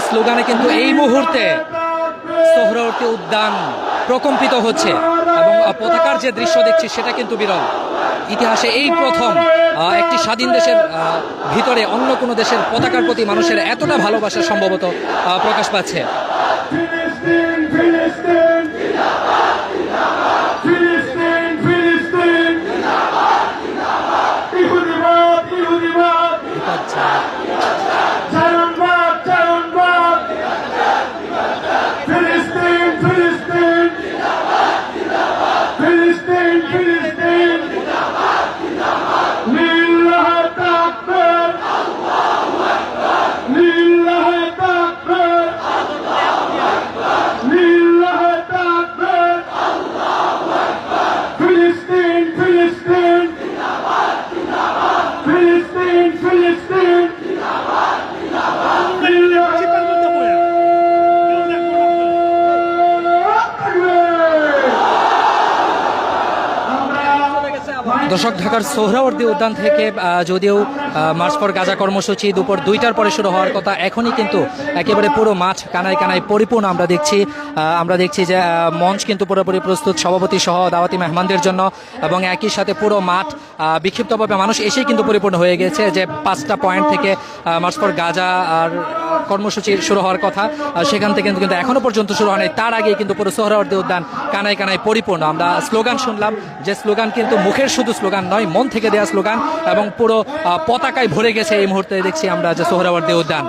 স্লোগানে কিন্তু এই মুহূর্তে সোহরাওয়ার্দী উদ্যান প্রকম্পিত হচ্ছে এবং পতাকার যে দৃশ্য দেখছি সেটা কিন্তু বিরল। ইতিহাসে এই প্রথম একটি স্বাধীন দেশের ভিতরে অন্য কোনো দেশের পতাকার প্রতি মানুষের এতটা ভালোবাসা সম্ভবত প্রকাশ পাচ্ছে। দর্শক, ঢাকার সোহরাওয়ার্দী উদ্যান থেকে যদিও মার্চ ফর গাজা কর্মসূচি দুপুর 2টার পরে শুরু হওয়ার কথা, এখনই কিন্তু একেবারে পুরো মাঠ কানায় কানায় পরিপূর্ণ আমরা দেখছি যে মঞ্চ কিন্তু পুরোপুরি প্রস্তুত সভাপতি সহ দাওয়াতি মেহমানদের জন্য, এবং একই সাথে পুরো মাঠ বিক্ষিপ্তভাবে মানুষ এসেই কিন্তু পরিপূর্ণ হয়ে গেছে। যে 5টা পয়েন্ট থেকে মার্চ ফর গাজা আর কর্মসূচি শুরু হওয়ার কথা, সেখান থেকে কিন্তু এখনো পর্যন্ত শুরু হয়নি। তার আগেই কিন্তু পুরো সোহরাওয়ার্দী উদ্যান কানায় কানায় পরিপূর্ণ। আমরা স্লোগান শুনলাম, যে স্লোগান কিন্তু মুখের শুধু স্লোগান নয়, মন থেকে দেওয়া স্লোগান, এবং পুরো পতাকায় ভরে গেছে এই মুহূর্তে দেখছি আমরা যে সোহরাওয়ার্দী উদ্যান।